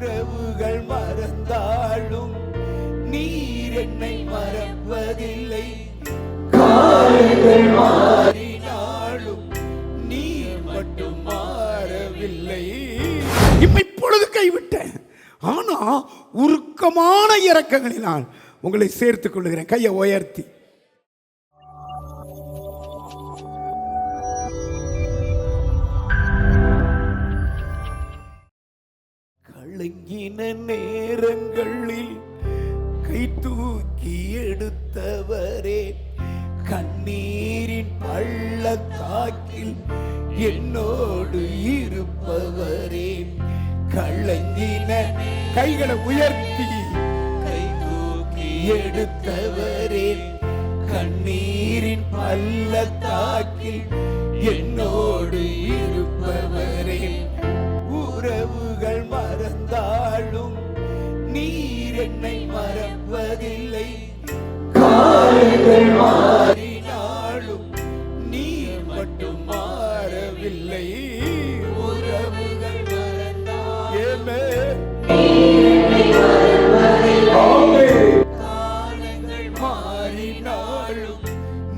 உறவுகள் மறந்தாலும் நீர் என்னை மறப்பதில்லை. காலங்கள் மாறினாலும் நீர் மட்டும் மாறவில்லை. இப்பொழுது கைவிட்டேன், ஆனா உருக்கமான இரக்கங்களினால் உங்களை சேர்த்துக் கொள்கிறேன். கையை உயர்த்தி கலங்கின நேரங்களில் கை தூக்கி எடுத்தவரே, கண்ணீரின் பள்ளத்தாக்கில் என்னோடு இருப்பவரே, கலங்கின கைகளை உயர்த்தி கை தூக்கி எடுத்தவரே, கண்ணீரின் பள்ளத்தாக்கில் என்னோடு இருப்பவரே, உறவுகள் மறந்தாலும் நீர் என்னை மறப்பதில்லை. காலங்கள் மாறினாலும் நீர் மட்டும் மாறவில்லை. உறவுகள் காலங்கள் மாறினாலும்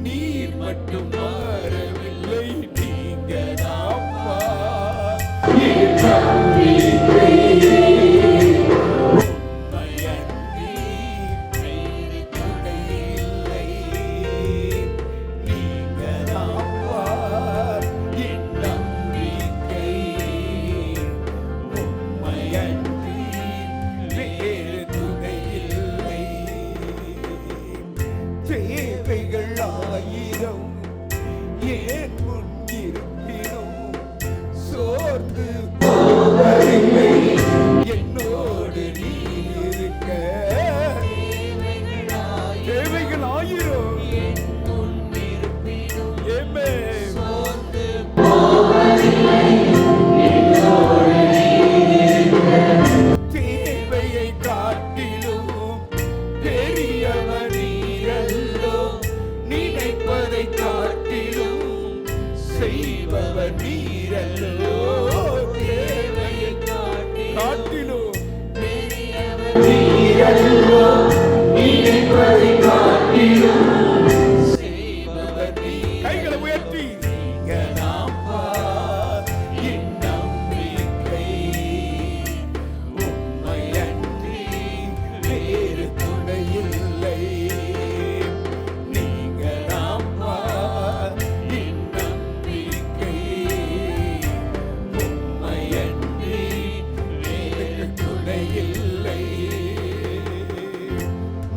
நீர் மட்டும் மாறவில்லை. நீங்க தாப்பா என்னோடு நீ இருக்க. தேவைகள் ஆயிரம் தேவையை காட்டிலும் பெரியவர் நீரல்லோ, நினைப்பதை காட்டிலும் செய்பவர் நீரல்லோ. தேவையை காட்டிலும் பெரியவர் நீரல்லோ, நினைப்பதை காட்டிலும் செய்பவர் நீர். கைகளை உயர்த்தி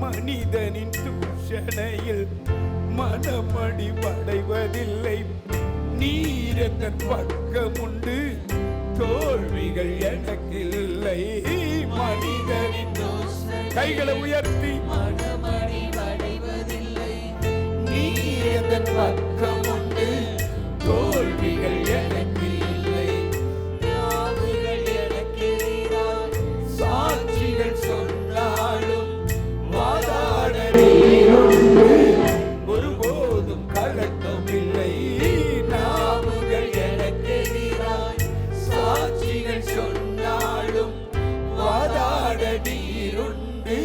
மனிதனின் தூஷணையில் மனமடி படைவதில்லை. நீர் என் பக்கம் உண்டு, தோல்விகள் எனக்கில்லை. மனிதனின் கைகளை உயர்த்தி மனமடி படைவதில்லை. நீர் என் பக்கம் உண்டு, தோல்விகள் எனக்கில்லை. நாவுகள் எனக்கெதிராய் சாட்சிகள் சொன்னாலும் வாதாட நீருண்டு, ஒருபோதும் கலக்கமில்லை. நாவுகள் எனக்கெதிராய் சாட்சிகள் சொன்னாலும் வாதாட நீருண்டு,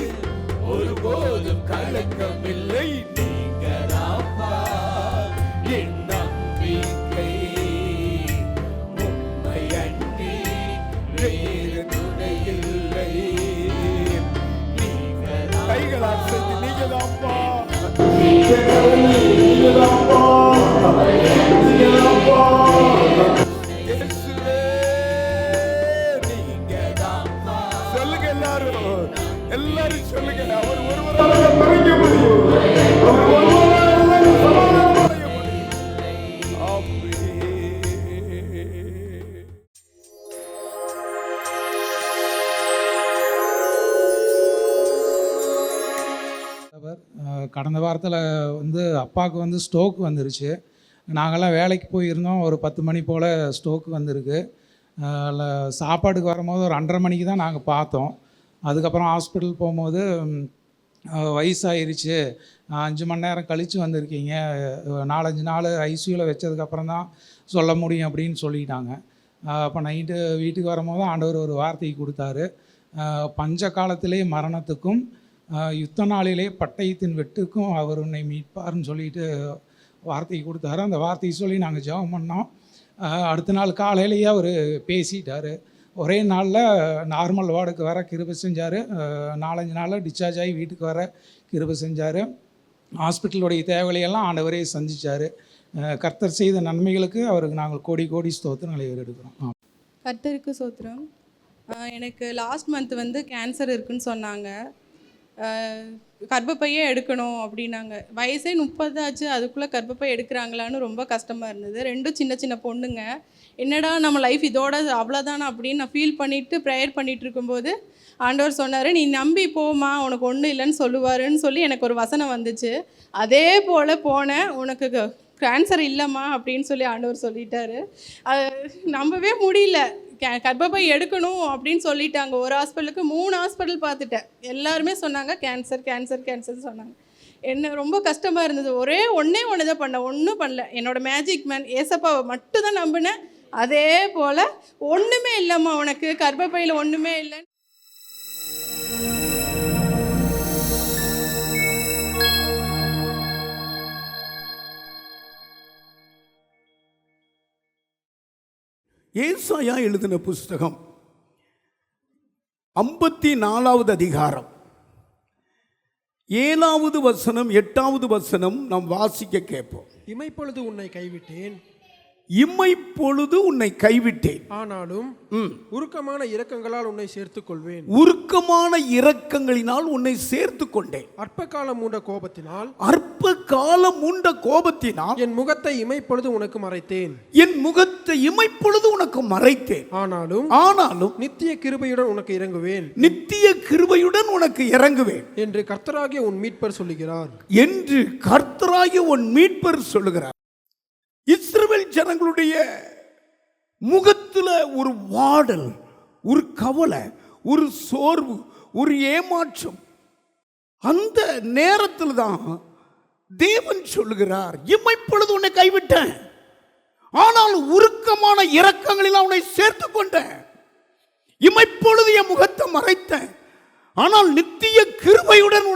ஒருபோதும் கலக்கமில்லை. நீங்களாப்பா என் நம்பிக்கை, உம்மை அன்றி வேறு துணையில்லை. கைகளால் செஞ்சு நீங்கதாப்பா, நீங்கதாப்பா, நீங்கதாப்பா. இயேசுவே நீங்கதாப்பா. சொல்லுங்க எல்லாரும், எல்லாரும் சொல்லுங்க. அவர் ஒருவராக மறைக்க முடியும், அவர் ஒருவராக சமாதானம் அடைய முடியும். கடந்த வாரத்தில் அப்பாவுக்கு ஸ்ட்ரோக் வந்துருச்சு. நாங்கள்லாம் வேலைக்கு போயிருந்தோம். ஒரு 10 மணி போல் ஸ்ட்ரோக் வந்திருக்கு. சாப்பாடுக்கு வரும்போது ஒரு 2:30 மணிக்கு தான் நாங்கள் பார்த்தோம். அதுக்கப்புறம் ஹாஸ்பிட்டல் போகும்போது வயசாயிருச்சு, 5 மணி நேரம் கழித்து வந்திருக்கீங்க, 4-5 நாள் ஐசியூவில் வச்சதுக்கப்புறம் தான் சொல்ல முடியும் அப்படின்னு சொல்லிட்டாங்க. அப்போ நைட்டு வீட்டுக்கு வரும்போது ஆண்டவர் ஒரு வார்த்தை கொடுத்தாரு. பஞ்ச காலத்திலே மரணத்துக்கும் யுத்த நாளிலே பட்டயத்தின் வெட்டுக்கும் அவர் உன்னை மீட்பார்னு சொல்லிட்டு வார்த்தை கொடுத்தாரு. அந்த வார்த்தையை சொல்லி நாங்கள் ஜெபம் பண்ணோம். அடுத்த நாள் காலையிலேயே அவர் பேசிட்டார். ஒரே நாளில் நார்மல் வார்டுக்கு வர கிருபை செஞ்சார். 4-5 நாளில் டிஸ்சார்ஜ் ஆகி வீட்டுக்கு வர கிருபை செஞ்சார். ஹாஸ்பிட்டலுடைய தேவையெல்லாம் ஆண்டவரே சந்தித்தார். கர்த்தர் செய்த நன்மைகளுக்கு அவருக்கு நாங்கள் கோடி கோடி ஸ்தோத்திரங்களை எடுக்கிறோம். கர்த்தருக்கு ஸ்தோத்திரம். எனக்கு லாஸ்ட் மந்த் வந்து கேன்சர் இருக்குன்னு சொன்னாங்க. கர்ப்பப்பையே எடுக்கணும் அப்படின்னாங்க. வயசே 30 ஆச்சு, அதுக்குள்ளே கர்ப்பப்பை எடுக்கிறாங்களான்னு ரொம்ப கஷ்டமாக இருந்தது. 2 சின்ன சின்ன பொண்ணுங்க. என்னடா நம்ம லைஃப் இதோட அவ்வளோதானா அப்படின்னு நான் ஃபீல் பண்ணிவிட்டு ப்ரேயர் பண்ணிகிட்டு இருக்கும்போது ஆண்டவர் சொன்னார், நீ நம்பி போமா, உனக்கு ஒன்றும் இல்லைன்னு சொல்லுவாருன்னு சொல்லி எனக்கு ஒரு வசனம் வந்துச்சு. அதே போல் போனேன். உனக்கு கேன்சர் இல்லைம்மா அப்படின்னு சொல்லி ஆண்டவர் சொல்லிட்டாரு. நம்பவே முடியல. கர்ப்பப்பை எடுக்கணும் அப்படின்னு சொல்லிட்டாங்க. ஒரு ஹாஸ்பிட்டலுக்கு 3 ஹாஸ்பிட்டல் பார்த்துட்டேன். எல்லாருமே சொன்னாங்க கேன்சர் கேன்சர் கேன்சர்னு சொன்னாங்க. என்ன ரொம்ப கஷ்டமாக இருந்தது. ஒன்றே தான் பண்ணேன், ஒன்றும் பண்ணல. என்னோட மேஜிக் மேன் ஏசப்பாவை மட்டும் தான் நம்பினேன். அதே போல் ஒன்றுமே இல்லைம்மா, உனக்கு கர்ப்பப்பையில் ஒன்றுமே இல்லை. ஏசாயா எழுதின புஸ்தகம் 54வது அதிகாரம் 7வது வசனம் 8வது வசனம் நாம் வாசிக்க கேட்போம். இமைப்பொழுது உன்னை கைவிட்டேன், இம்மைப்பொழுது உன்னை கைவிட்டேன், ஆனாலும் உருக்கமான இரக்கங்களால் உன்னை சேர்த்துக் கொள்வேன். உருக்கமான இரக்கங்களினால் உன்னை சேர்த்து கொண்டேன். அற்ப காலம் மூண்ட கோபத்தினால், அற்ப காலம் உண்ட கோபத்தினால் என் முகத்தை இமைப்பொழுது உனக்கு மறைத்தேன், என் முகத்தை இமைப்பொழுது உனக்கு மறைத்தேன். ஆனாலும் நித்திய கிருபையுடன் உனக்கு இறங்குவேன், நித்திய கிருபையுடன் உனக்கு இறங்குவேன் என்று கர்த்தராகிய உன் மீட்பர் சொல்லுகிறார். என்று கர்த்தராகிய உன் மீட்பர் சொல்லுகிறார். இஸ்ரவேல் ஜனங்களுடைய முகத்துல ஒரு வாடல், ஒரு கவலை, ஒரு சோர்வு, ஒரு ஏமாற்றம். அந்த நேரத்தில் தான் தேவன் சொல்லுகிறார், இமைப்பொழுது உன்னை கைவிட்டேன், ஆனால் உருக்கமான இரக்கங்களில் உன்னை சேர்த்து கொண்டேன். இமைப்பொழுது என் முகத்தை மறைத்தேன், ஆனால் நித்திய கிருபையுடன்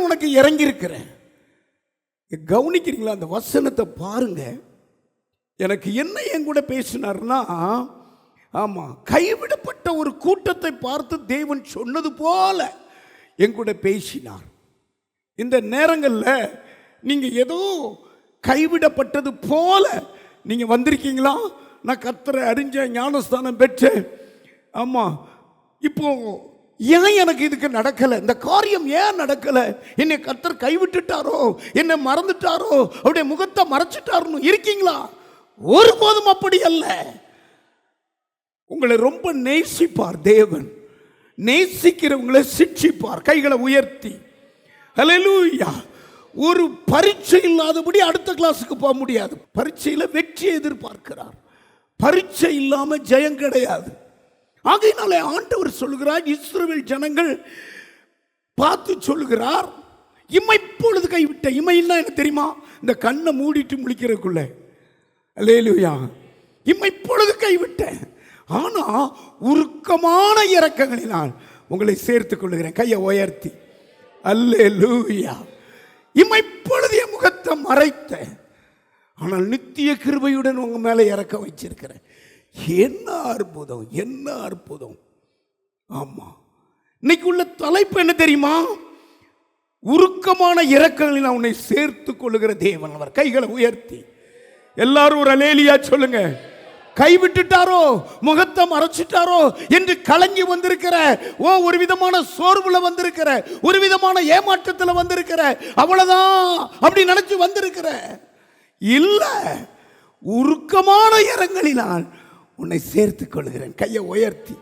உனக்கு இறங்கி இருக்கிறேன். கவனிக்கிறீங்களா? அந்த வசனத்தை பாருங்க. எனக்கு என்ன என் கூட பேசினார்னா, ஆமா, கைவிடப்பட்ட ஒரு கூட்டத்தை பார்த்து தேவன் சொன்னது போல என் கூட பேசினார். இந்த நேரங்களில் நீங்க ஏதோ கைவிடப்பட்டது போல நீங்க வந்திருக்கீங்களா? நான் கர்த்தரை அறிஞ்சேன், ஞானஸ்தானம் பெற்றேன், ஆமா, இப்போ ஏன் எனக்கு இதுக்கு நடக்கலை, இந்த காரியம் ஏன் நடக்கலை, என்னை கர்த்தர் கைவிட்டுட்டாரோ, என்னை மறந்துட்டாரோ, அவருடைய முகத்தை மறைச்சிட்டாருன்னு இருக்கீங்களா? ஒருபோதும் அப்படி அல்ல. உங்களை ரொம்ப நேசிப்பார் தேவன். நேசிக்கிறவங்களை சிட்சிப்பார். கைகளை உயர்த்தி ஹல்லேலூயா. ஒரு பரீட்சை இல்லாதபடி அடுத்த கிளாஸுக்கு போக முடியாது. பரீட்சையில் வெற்றியை எதிர்பார்க்கிறார். பரீட்சை இல்லாமல் ஜெயம் கிடையாது. ஆகையினாலே ஆண்டவர் சொல்லுகிறார், இஸ்ரவேல் ஜனங்கள் பார்த்து சொல்லுகிறார், இமைப்பொழுது கைவிட்ட. இமைன்னா என்ன தெரியுமா? இந்த கண்ணை மூடிட்டு முழிக்கிறதுக்குள்ள. அல்லேலூயா. இமைப்பொழுது கைவிட்டேன், ஆனா உருக்கமான இரக்கங்களினால் உங்களை சேர்த்துக் கொள்ளுகிறேன். கையை உயர்த்தி அல்லேலூயா. இமைப்பொழுது என் முகத்தை மறைத்தேன், ஆனால் நித்திய கிருபையுடன் உங்க மேல இறக்க வச்சிருக்கிறேன். என்ன அற்புதம், என்ன அற்புதம். ஆமா, இன்னைக்கு உள்ள தலைப்பு என்ன தெரியுமா? உருக்கமான இரக்கங்களில் நான் உன்னை சேர்த்து கொள்ளுகிற தேவன். அவர் கைகளை உயர்த்தி எல்லாரும் ஒரு அல்லேலூயா சொல்லுங்க. கைவிட்டுட்டாரோ, முகத்தை மறைச்சிட்டாரோ என்று கலங்கி வந்திருக்கிற, ஒரு விதமான சோர்வுல வந்திருக்கிற, ஒரு விதமான ஏமாற்றத்தில் வந்திருக்கிற, அவ்வளவுதான் அப்படி நினைச்சு வந்திருக்கிற, இல்ல, உருக்கமான இரக்கங்களினால் உன்னை சேர்த்துக் கொள்கிறேன். கையை உயர்த்தி.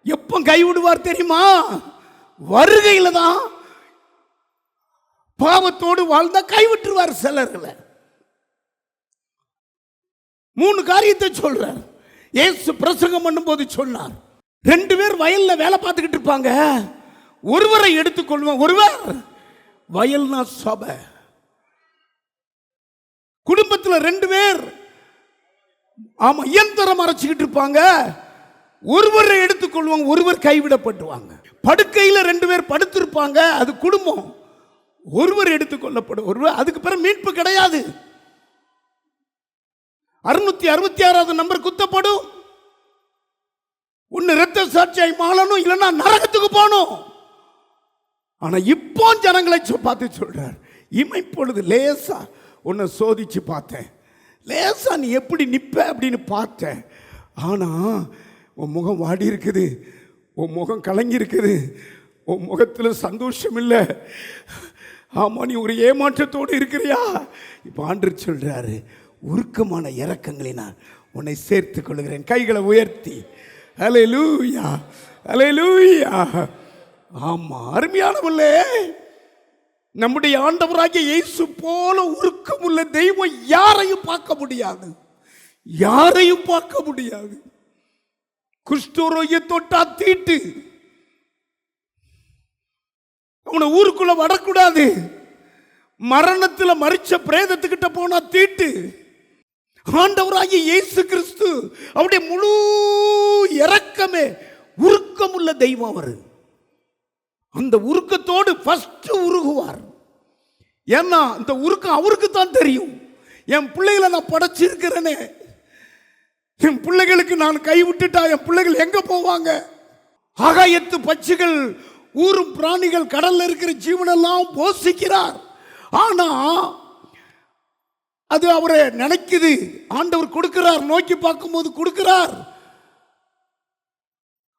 எப்ப கைவிடுவார் தெரியுமா? வருகையில தான். பாவத்தோடு வாழ்ந்தா கைவிட்டுருவார் சிலர்களை. 3 காரியத்தை சொல்றார். இயேசு பிரசங்கம் பண்ணும்போது சொன்னார், 2 பேர் வயல்ல வேலை பார்த்துக்கிட்டு இருப்பாங்க. ஒருவரை எடுத்துக்கொள்வான். ஒருவர், வயல்னா சபை, குடும்பத்தில் 2 பேர் ஆமா, இயந்திரம் அரைச்சிக்கிட்டு இருப்பாங்க. ஒருவரை எடுத்துக்கொள்வாங்க, ஒருவர் கைவிடப்படுவாங்க. படுக்கையில் 2 பேர் படுத்திருப்பாங்க, அது குடும்பம். ஒருவர் எடுத்துக்கொள்ளப்படும், ஒருவர். அதுக்கு பிறகு மீட்பு கிடையாது. 666வது நம்பர் குத்தப்படும். ஒன்னு இரத்த சாட்சியாய் மாறணும், இல்லைன்னா நரகத்துக்கு போகணும். ஆனா இப்போ ஜனங்களை பார்த்து சொல்றார், இமைப்பொழுது லேசா உன்னை சோதிச்சு பார்த்தேன், லேசா நீ எப்படி நிப்ப அப்படின்னு பார்த்தேன். ஆனா உன் முகம் வாடி இருக்குது, உன் முகம் கலங்கி இருக்குது, உன் முகத்தில் சந்தோஷம் இல்லை. ஆமா, நீ ஒரு ஏமாற்றத்தோடு இருக்கிறியா? இப்போ ஆண்டவர் சொல்றாரு, உருக்கமான இரக்கங்களினால் உன்னை சேர்த்துக் கொள்கிறேன். கைகளை உயர்த்தி அல்லேலூயா, அல்லேலூயா. ஆமா, அருமையானவர்களே, நம்முடைய ஆண்டவராகிய இயேசு போல உருக்கமுள்ள தெய்வம் யாரையும் பார்க்க முடியாது, யாரையும் பார்க்க முடியாது. குஷ்டரோகியை தொட்டா தீட்டு, அவனை ஊருக்குள்ள வரக்கூடாது. மரணத்தில் மரிச்ச பிரேதத்துக்கிட்ட போனா தீட்டு. ஆண்டவராகிய இயேசு கிறிஸ்து அவருடைய முழு இரக்கமே உருக்கமுள்ள தெய்வம். அவர் அந்த உருக்கத்தோடு ஃபர்ஸ்ட் உருகுவார். ஏன்னா அந்த உருக்கம் அவருக்கு தான் தெரியும். என் பிள்ளைகளை நான் படைச்சிருக்கிறேனே, என் பிள்ளைகளுக்கு நான் கைவிட்டுட்டா என் பிள்ளைகள் எங்க போவாங்க? ஆகாயத்து பட்சிகள், ஊரும் பிராணிகள், கடல்ல இருக்கிற ஜீவனெல்லாம் போஷிக்கிறார். ஆனா அது அவரை நினைக்குது. ஆண்டவர் கொடுக்கிறார், நோக்கி பார்க்கும்போது கொடுக்கிறார்.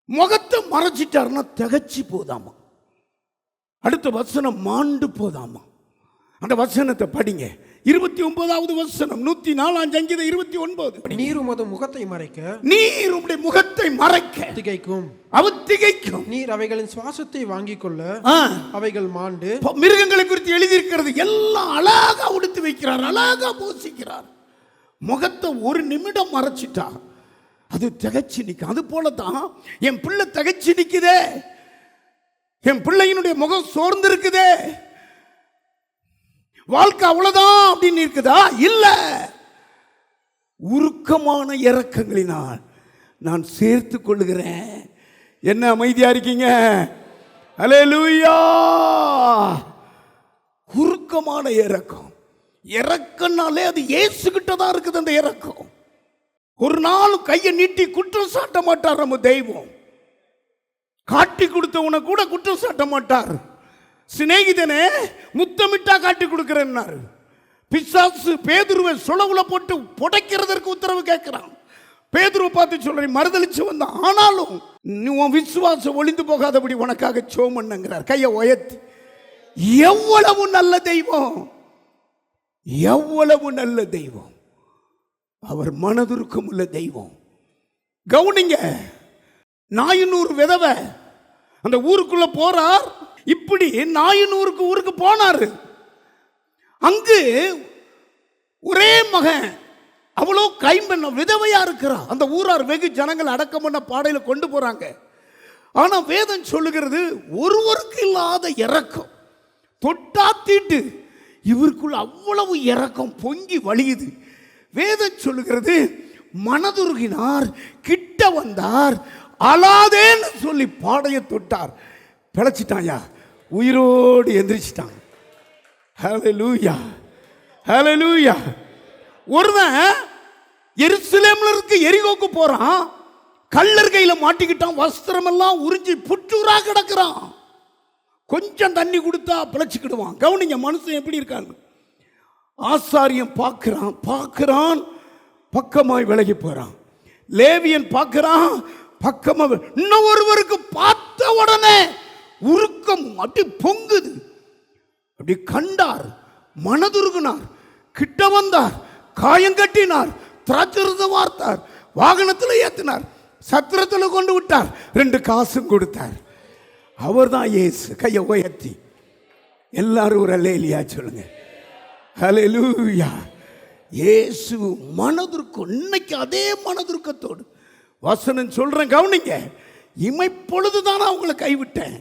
முகத்தை மறைச்சிட்டார்னா திகச்சு போதாமா, அடுத்த வசனம் மாண்டு போதாமா. அந்த வசனத்தை படிங்க. 29வது வசனம், 104ஆம் சங்கீதம் 29. நீர் உமது முகத்தை மறைக்க, நீர் உம்முடைய முகத்தை மறைக்க திகைக்கும், அவர் திகைக்கும். நீர் அவைகளின் சுவாசத்தை வாங்கிக் கொள்ள அவைகள் மாண்டு. மிருகங்களை குறித்து எழுதியிருக்கிறது எல்லாம் அழகா உடுத்து வைக்கிறார், அழகா போசிக்கிறார். முகத்தை ஒரு நிமிடம் மறைச்சிட்டா அது திகைச்சு நிற்கும். அது போலதான் என் பிள்ளை திகைச்சு நிற்குதே, என் பிள்ளையினுடைய முகம் சோர்ந்து இருக்குதே, வாழ்க்கை அவ்வளவுதான் அப்படின்னு இருக்குதா? இல்ல, உருக்கமான இரக்கங்களினால் நான் சேர்த்து கொள்ளுகிறேன். என்ன அமைதியா இருக்கீங்க? அல்லேலூயா. உருக்கமான இரக்கம். இரக்கம்னாலே அது இயேசு கிட்ட தான் இருக்குது. அந்த இரக்கம் ஒரு நாள் கையை நீட்டி குற்றம் சாட்ட மாட்டார். நம்ம தெய்வம் காட்டி கொடுத்தவனை கூட குற்றம் சாட்ட மாட்டார். சிநேகிதனே முத்தமிட்டா காட்டி கொடுக்கிறேன்னாரு. பிசாசு பேதுருவை சுளவுல போட்டு புடைக்கிறதற்கு உத்தரவு கேட்கிறான். பேதுருவை பார்த்து சொல்றேன், மறுதளிச்சு வந்தான், ஆனாலும் நீ உன் விசுவாசம் ஒளிந்து போகாதபடி உனக்காக ஜெபம் பண்ணுங்கிறார். கையை உயர்த்தி. எவ்வளவு நல்ல தெய்வம், எவ்வளவு நல்ல தெய்வம். அவர் மனதுருக்கம் உள்ள தெய்வம். கவுனிங்க, நாயனூர் விதவை அந்த ஊருக்குள்ள போறார். இப்படி நாயனூருக்கு ஊருக்கு போனாரு. அங்கு ஒரே மகன், அவ்வளோ கைம்பெண்ண விதவையா இருக்கிறா. அந்த ஊரார் வெகு ஜனங்கள் அடக்கம் பண்ண பாடையில கொண்டு போறாங்க. ஆனா வேதம் சொல்லுகிறது ஒருவருக்கு இல்லாத இரக்கம், தொட்டா தீட்டு. இவருக்குள்ள அவ்வளவு இரக்கம் பொங்கி வழியுது. வேதம் சொல்லுகிறது மனதுருகினார், கிட்ட வந்தார், அழாதேன்னு சொல்லி பாடையை தொட்டார். பிழைச்சிட்டாயா, உயிரோடு எந்திரிச்சிட்டான். ஹல்லேலூயா, ஹல்லேலூயா. ஒருவன் எருசலேம்ல இருக்கு எரிகோக்கு போறான், கல்லர் கையில மாட்டிக்கிட்டான், வஸ்திரம் எல்லாம் உறிஞ்சி புற்றூரா கிடக்குறான். கொஞ்சம் தண்ணி கொடுத்தா பிழைச்சிக்கிடுவான். கவனிங்க, மனுஷன் எப்படி இருக்காங்க. ஆசாரியன் பார்க்கிறான், பக்கமாய் விலகி போறான். லேவியன் பார்க்கிறான், பக்கமா. இன்னும் ஒருவருக்கு பார்த்த உடனே உருக்கம் அப்படி பொங்குது. அப்படி கண்டார், மனதுருகினார், கிட்ட வந்தார், காயம் கட்டினார், திராட்சரசம் வார்த்தார், வாகனத்தில் ஏத்தினார், சத்திரத்தில் கொண்டு விட்டார், 2 காசும் கொடுத்தார். அவர் தான் இயேசு. கையை உயர்த்தி எல்லாரும் ஒரு அல்லேலூயா சொல்லுங்க. ஹல்லேலூயா. இயேசு மனதுருக்கம். இன்னைக்கு அதே மனதுருக்கத்தோடு வசனம் சொல்றேன், கவனிங்க. இமைப்பொழுதுதான் அவங்களை கைவிட்டேன்,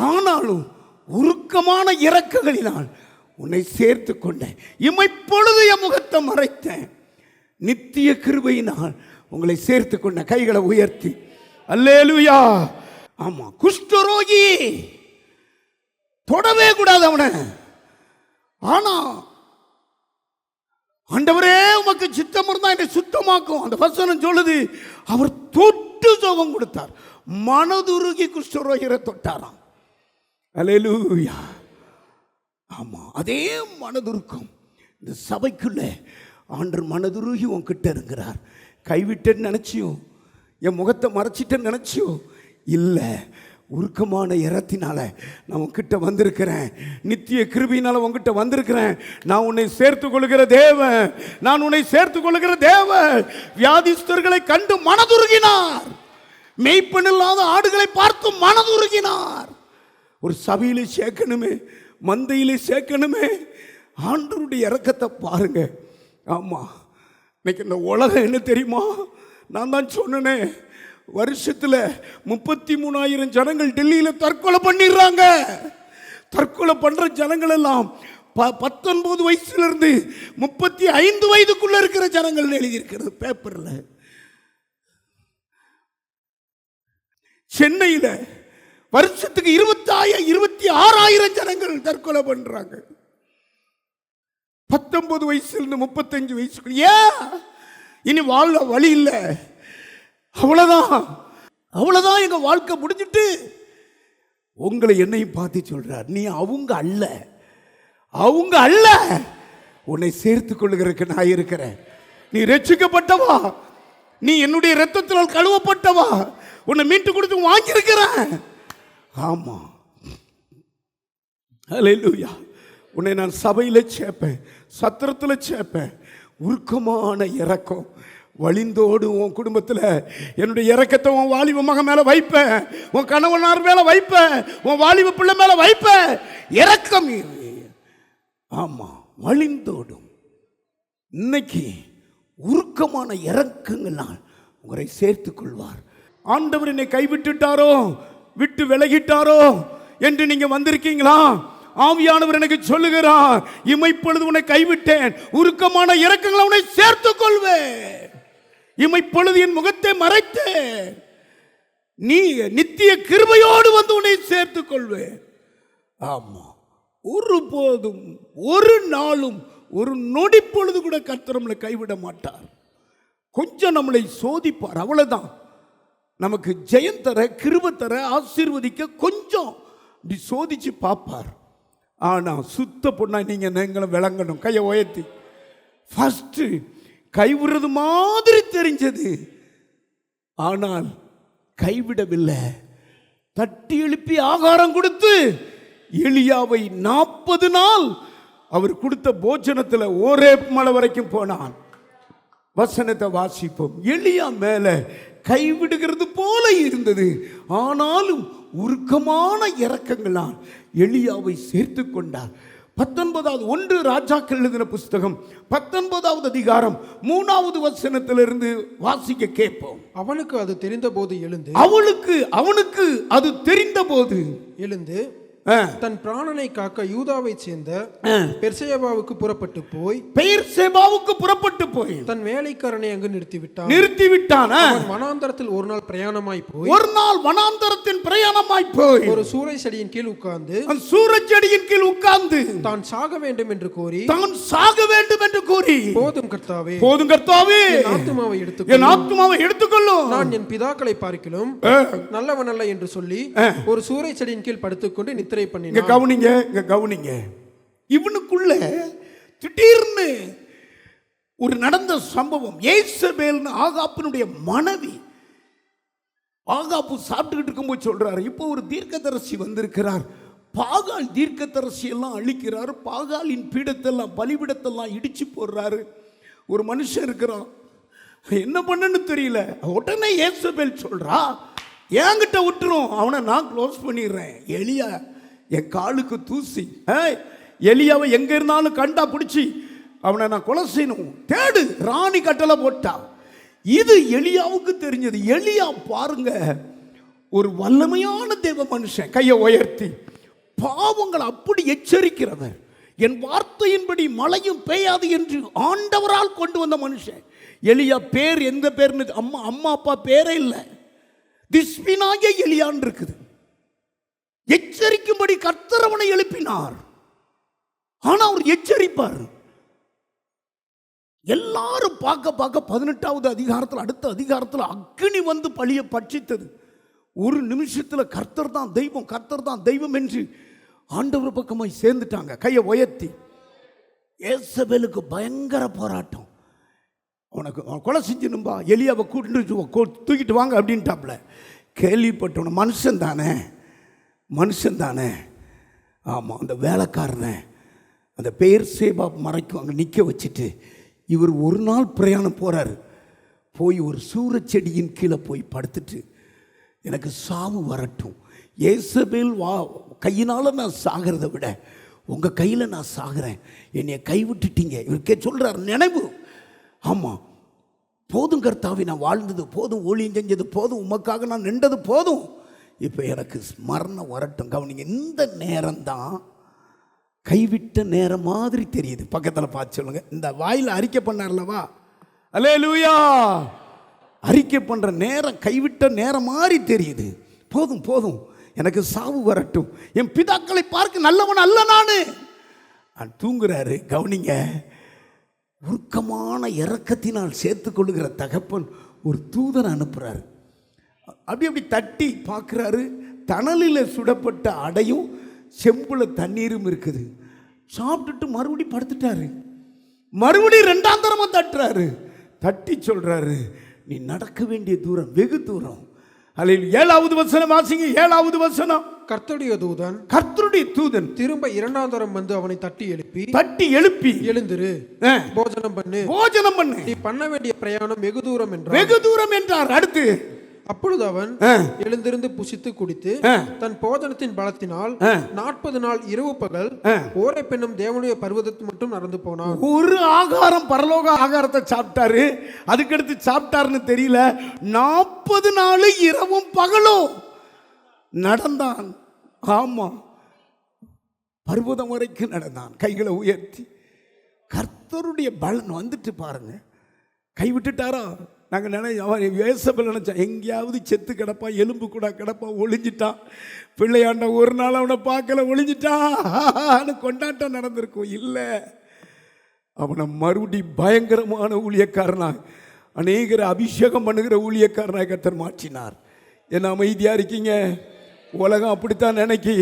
ஆனாலும் உருக்கமான இரக்கங்களினால் உன்னை சேர்த்து கொண்டேன். இமைப்பொழுது என் முகத்தை மறைத்தேன். நித்திய கிருபையினால் உங்களை சேர்த்து கொண்ட கைகளை உயர்த்தி அல்லேலூயா. ஆமா, குஷ்டரோகி தொடவே கூடாது அவனை. ஆனா ஆண்டவரே உமக்கு சித்தம் இருந்தா என்னை சுத்தமாக்கும். அந்த வசனம் சொல்லுது, அவர் தொட்டு சுகம் கொடுத்தார். மனதுருகி குஷ்டரோகியை தொட்டாராம். அல்லேலூயா. ஆமா, அதே மனதுருக்கம் இந்த சபைக்குள்ள ஆண்டவர் மனதுருகி உன்கிட்ட இருக்கிறார். கைவிட்டேன்னு நினைச்சியோ, என் முகத்தை மறைச்சிட்டேன்னு நினைச்சியோ, இல்லை, உருக்கமான இரத்தினால நான் உன்கிட்ட வந்திருக்கிறேன். நித்திய கிருபையினால உன்கிட்ட வந்திருக்கிறேன். நான் உன்னை சேர்த்து கொள்கிற தேவன், நான் உன்னை சேர்த்து கொள்கிற தேவன். வியாதிஸ்தர்களை கண்டு மனதுருகினார். மெய்ப்பனில்லாத ஆடுகளை பார்த்து மனதுருகினார். ஒரு சபையிலே சேர்க்கணுமே, மந்தையிலே சேர்க்கணுமே. ஆண்டவருடைய இரக்கத்தை பாருங்க. ஆமா, இன்னைக்கு இந்த உலகம் என்ன தெரியுமா? நான் தான் சொன்னேனே, வருஷத்துல 33,000 ஜனங்கள் டெல்லியில் தற்கொலை பண்ணிடுறாங்க. தற்கொலை பண்ற ஜனங்கள் எல்லாம் 19 வயசுல இருந்து 35 வயதுக்குள்ள இருக்கிற ஜனங்கள் எழுதியிருக்கிறது பேப்பர்ல. சென்னையில வருஷத்துக்கு 26,000 ஜனங்கள் தற்கொலை பண்றாங்க. 19 வயசுல இருந்து 35 வயசுக்குள்ள. ஏன்? இனி வாழ வழி இல்லை. அவ்வளவுதான் எங்க வாழ்க்கை முடிஞ்சிட்டு. உங்களை என்னையும் பார்த்து சொல்றார், நீ அவங்க அல்ல, உன்னை சேர்த்து கொள்ளுகிறதுக்கு நான் இருக்கிறேன். நீ ரட்சிக்கப்பட்டவா, நீ என்னுடைய இரத்தத்தினால் கழுவப்பட்டவா, உன்னை மீட்டு கொடுத்து வாங்கியிருக்கிறேன். ஆமா, அல்லேலூயா. உன்னை நான் சபையில சேர்ப்பேன், சத்திரத்தில் சேர்ப்பேன். உருக்கமான இரக்கம் வழிந்தோடு உன் குடும்பத்தில் என்னுடைய இரக்கத்தை உன் வாலிப மகன் மேலே வைப்பேன், உன் கணவனார் மேலே வைப்பேன், உன் வாலிப பிள்ளை மேலே வைப்பேன். இரக்கம், ஆமா, வழிந்தோடும். இன்னைக்கு உருக்கமான இரக்கங்களால் உங்களை சேர்த்துக் கொள்வார். ஆண்டவர் என்னை கைவிட்டுட்டாரோ, விட்டு விலகிட்டாரோ என்று நீங்க வந்திருக்கீங்களா? ஆவியானவர் எனக்கு சொல்லுகிறார், இமைப்பொழுது உன்னை கைவிட்டேன், உருக்கமான இரக்கங்களை உன்னை சேர்த்துக் கொள்வேன். இமைப்பொழுது என் முகத்தை மறைத்தேன், நீ நித்திய கிருபையோடு வந்து உன்னை சேர்த்துக் கொள்வேன். ஆமா, ஒருபோதும் ஒரு நாளும் ஒரு நொடி பொழுது கூட கர்த்தர் நம்மளை கைவிட மாட்டார். கொஞ்சம் நம்மளை சோதிப்பார், அவ்வளவுதான். நமக்கு ஜெயம் தர, கிருபை தர, ஆசீர்வதிக்க கொஞ்சம் இப்படி சோதிச்சு பார்ப்பார். ஆனா சுத்த பொண்ணா நீங்க நீங்களும் விளங்கணும். கையை உயர்த்தி. ஃபர்ஸ்ட் கைவிடுறது மாதிரி தெரிஞ்சது, ஆனால் கைவிடவில்லை. தட்டி எழுப்பி ஆகாரம் கொடுத்து எலியாவை 40 நாள் அவர் கொடுத்த போஜனத்தில் ஒரே மலை வரைக்கும் போனான். வசனத்தை வாசிப்போம். எலியா மேல கைவிடுகிறது போல இருந்தது, ஆனாலும் உருக்கமான இரக்கங்களால் எலியாவை சேர்த்து கொண்டார். 19வது 1 ராஜாக்கள் எழுதின புஸ்தகம் 19வது அதிகாரம் 3வது வசனத்திலிருந்து வாசிக்க கேட்போம். அவனுக்கு அது தெரிந்தபோது எழுந்து, அவனுக்கு அது தெரிந்தபோது எழுந்து தன் பிராணனை காக்க யூதாவை சேர்ந்த பெர்சேபாவுக்கு புறப்பட்டு போய் தன் வேலைக்காரனை அங்கு நிறுத்திவிட்டான். வனாந்தரத்தில் ஒரு நாள் பிரயாணமாய் போய் ஒரு சூறை செடியின் கீழ் உட்கார்ந்து தான் சாக வேண்டும் என்று கூறி போதும் கர்த்தாவே என் ஆத்துமாவை எடுத்துக்கொள்ளும், நான் என் பிதாக்களை பார்க்கிலும் நல்லவன் அல்ல என்று சொல்லி ஒரு சூறை செடியின் கீழ் படுத்துக்கொண்டு நித்திரை பண்ணினான். கவனிங்க, இவனுக்குள்ள திடீர்னு ஒரு நடந்த சம்பவம். யேசபேல் ஆகாப்பினுடைய மனைவி, ஆகாப்பு சாப்பிட்டுக்கிட்டு இருக்கும்போது சொல்றாரு, இப்போ ஒரு தீர்க்கதரிசி வந்திருக்கிறார், பாகால் தீர்க்கதரிசி எல்லாம் அழிக்கிறார், பாகாலின் பீடத்தெல்லாம் பலிபீடத்தெல்லாம் இடிச்சு போடுறாரு. ஒரு மனுஷன் இருக்கிறான், என்ன பண்ணன்னு தெரியல. உடனே யேசபேல் சொல்றா, என்கிட்ட விட்டுரும், அவனை நான் க்ளோஸ் பண்ணிடுறேன். எலியா என் காலுக்கு தூசி, எலியாவை எங்க இருந்தாலும் கண்டா பிடிச்சி அவனை நான் கொலை செய்யணும், தேடு. ராணி கட்டளை போட்டா. இது எலியாவுக்கு தெரிஞ்சது. எலியா பாருங்க, ஒரு வல்லமையான தேவ மனுஷன். கையை உயர்த்தி பாவங்களை அப்படி எச்சரிக்கிறவர். என் வார்த்தையின்படி மழையும் பெய்யாது என்று ஆண்டவரால் கொண்டு வந்த மனுஷன். எலியா பேர் எந்த பேர்னு அம்மா அப்பா பேரே இல்லை, திஸ்பினாகிய எலியான் இருக்குது. எச்சரிக்கும்படி கர்த்தர் அவனை எழுப்பினார். ஆனா அவர் எச்சரிப்பார். எல்லாரும் பார்க்க 18வது அதிகாரத்தில், அடுத்த அதிகாரத்தில் அக்னி வந்து பழிய பட்சித்தது. ஒரு நிமிஷத்தில் கர்த்தர் தான் தெய்வம், கர்த்தர் தான் தெய்வம் என்று ஆண்டவர் பக்கமாய் சேர்ந்துட்டாங்க. கையை உயர்த்தி. ஏசபேலுக்கு பயங்கர போராட்டம். உனக்கு கொலை செஞ்சினும்பா, எலியாவை கூட்டிட்டு தூக்கிட்டு வாங்க அப்படின்ட்டாப்ல. கேள்விப்பட்டவன மனுஷன் தானே. ஆமாம், அந்த வேலைக்காரனை அந்த பெயர்சேபா மறைக்கும் அங்கே நிற்க வச்சுட்டு இவர் ஒரு நாள் பிரயாணம் போகிறாரு. போய் ஒரு சூரச்செடியின் கீழே போய் படுத்துட்டு, எனக்கு சாவு வரட்டும், ஏசபேல் கையினால் நான் சாகிறத விட உங்கள் கையில் நான் சாகிறேன், என்னைய கைவிட்டுட்டீங்க. இவருக்கே சொல்கிறார் நினைவு. ஆமாம், போதும் கர்த்தாவே, நான் வாழ்ந்தது போதும், ஊழியம் செஞ்சது போதும், உமக்காக நான் நின்றது போதும், இப்போ எனக்கு மரணம் வரட்டும். கவனிங்க, இந்த நேரம்தான் கைவிட்ட நேரம் மாதிரி தெரியுது. பக்கத்தில் பார்த்து சொல்லுங்க, இந்த வாயில் அறிக்கை பண்ணார்லவா, அல்லேலூயா, அறிக்கை பண்ணுற நேரம் கைவிட்ட நேரம் மாதிரி தெரியுது. போதும் போதும், எனக்கு சாவு வரட்டும், என் பிதாக்களை பார்க்க நல்லவன் அல்ல நான் தூங்குறாரு. கவனிங்க, உருக்கமான இரக்கத்தினால் சேர்த்து கொள்ளுகிற தகப்பன் ஒரு தூதனை அனுப்புகிறாரு. அப்படி தட்டி பார்க்குறாரு. தணலில் சுடப்பட்ட அடையும் செம்புல தண்ணீரும் இருக்குது. சாப்பிட்டுட்டு மறுபடியும் படுத்துட்டாரு. மறுபடியும் 2ஆம் தரமாக தட்டுறாரு. தட்டி சொல்கிறாரு, நீ நடக்க வேண்டிய தூரம் வெகு தூரம். அல்ல 7வது வசனம் வாசிங்க. 7வது வசனம். கர்த்தருடைய தூதன் திரும்ப 2ஆம் தரம் வந்து அவனை தட்டி எழுப்பி எழுந்திரு, போஜனம் பண்ணு, நீ பண்ண வேண்டிய பிரயாணம் வெகு தூரம் என்றார். அடுத்து, அப்பொழுது அவன் எழுந்திருந்து புசித்து குடித்து தன் போஜனத்தின் பலத்தினால் 40 நாள் இரவு பகல் ஓரை பெண்ணும் தேவனுடைய பர்வதத்தை மட்டும் நடந்து போனான். ஒரு ஆகாரம், பரலோக ஆகாரத்தை சாப்பிட்டாரு. அதுக்கடுத்து சாப்பிட்டாருன்னு தெரியல. 40 நாள் இரவும் பகலும் நடந்தான். ஆமா, பர்வதம் வரைக்கும் நடந்தான், கைகளை உயர்த்தி. கர்த்தருடைய பலன் வந்துட்டு பாருங்க. கைவிட்டுட்டாரா? நாங்கள் ஏசபேல் நினைச்சோம் எங்கேயாவது செத்து கிடப்பான், எலும்பு கூட கிடப்பான், ஒளிஞ்சிட்டான், பிள்ளையாண்ட ஒரு நாள் அவனை பார்க்கல, ஒளிஞ்சிட்டான் கொண்டாட்டம் நடந்திருக்கும். இல்லை, அவனை மறுபடி பயங்கரமான ஊழியக்காரனாக, அநேகரை அபிஷேகம் பண்ணுகிற ஊழியக்காரனாக கர்த்தர் மாற்றினார். என்ன அமைதியா இருக்கீங்க? உலகம் அப்படித்தான் நினைக்கி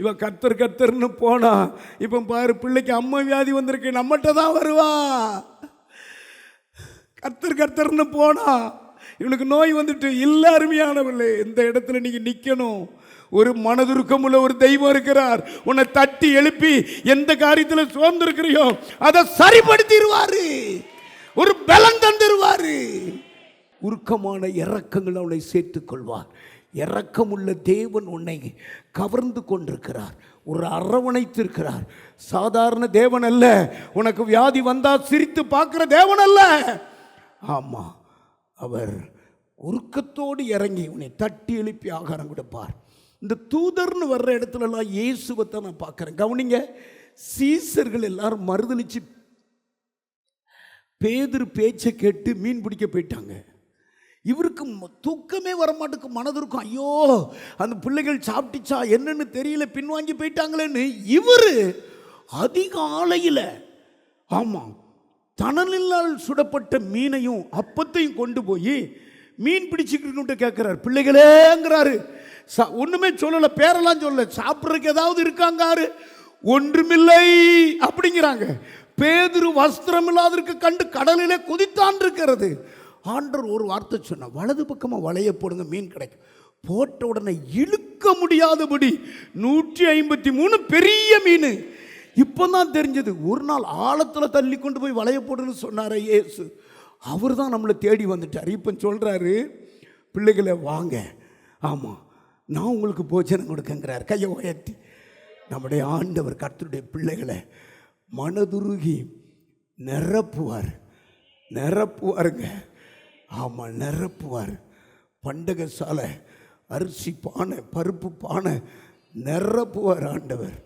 இவன் கர்த்தர்னு போனா, இப்போ பாரு, பிள்ளைக்கு அம்மா வியாதி வந்திருக்கு, நம்மகிட்ட தான் வருவா. கர்த்தர்னு போனா இவனுக்கு நோய் வந்துட்டு. இல்லை அருமையானவர்களே, இந்த இடத்துல நீங்க நிக்கணும். ஒரு மனதுருக்கம் உள்ள ஒரு தெய்வம் இருக்கிறார். உன்னை தட்டி எழுப்பி எந்த காரியத்தில் சோர்ந்திருக்கிறியோ அதை சரிப்படுத்திடுவாரு, ஒரு பலன் தந்துருவாரு. உருக்கமான இரக்கங்கள் அவனை சேர்த்துக் கொள்வார். இரக்கமுள்ள தேவன் உன்னை கவர்ந்து கொண்டிருக்கிறார், ஒரு அரவணைத்திருக்கிறார். சாதாரண தேவன் அல்ல. உனக்கு வியாதி வந்தா சிரித்து பார்க்கிற தேவன் அல்ல. ஆமா, அவர் உருக்கத்தோடு இறங்கி உன்னை தட்டி எழுப்பி ஆகாரம் கொடுப்பார். இந்த தூதர்னு வர்ற இடத்துலலாம் இயேசுவை தான் நான் பார்க்குறேன். கவனிங்க, சீசர்கள் எல்லாரும் மறுதளிச்சு பேதுரு பேச்சை கேட்டு மீன் பிடிக்க போயிட்டாங்க. இவருக்கு தூக்கமே வரமாட்டுக்கு, மனதிற்கும் ஐயோ அந்த பிள்ளைகள் சாப்பிட்டுச்சா என்னன்னு தெரியல, பின்வாங்கி போயிட்டாங்களேன்னு. இவர் அதிகாலையில் ஆமாம் தணலினால் சுடப்பட்ட மீனையும் அப்பத்தையும் கொண்டு போய் மீன் பிடிச்சிக்கிட்டு கேட்குறாரு. பிள்ளைகளேங்கிறாரு. ஒன்றுமே சொல்லலை, பேரெல்லாம் சொல்லலை. சாப்பிட்றதுக்கு ஏதாவது இருக்காங்காரு, ஒன்றுமில்லை அப்படிங்கிறாங்க. பேதுரு வஸ்திரம் இல்லாதற்கு கண்டு கடலிலே குதித்தான் இருக்கிறது. ஆண்டவர் ஒரு வார்த்தை சொன்ன, வலது பக்கமாக வளைய போடுங்க, மீன் கிடைக்கும். போட்ட உடனே இழுக்க முடியாதபடி 153 பெரிய மீன். இப்போ தான் தெரிஞ்சது, ஒரு நாள் ஆழத்தில் தள்ளி கொண்டு போய் வளைய போடுன்னு சொன்னார் இயேசு. அவர் தான் நம்மளை தேடி வந்துட்டார். இப்போ சொல்கிறாரு, பிள்ளைகளை வாங்க, ஆமாம் நான் உங்களுக்கு போஜனம் கொடுக்கங்கிறார். கையை உயர்த்தி. நம்முடைய ஆண்டவர் கர்த்தருடைய பிள்ளைகளை மனதுருகி நிரப்புவாருங்க. ஆமாம், நிரப்புவார். பண்டக சாலை, அரிசி பானை, பருப்பு பானை நிரப்புவார் ஆண்டவர்.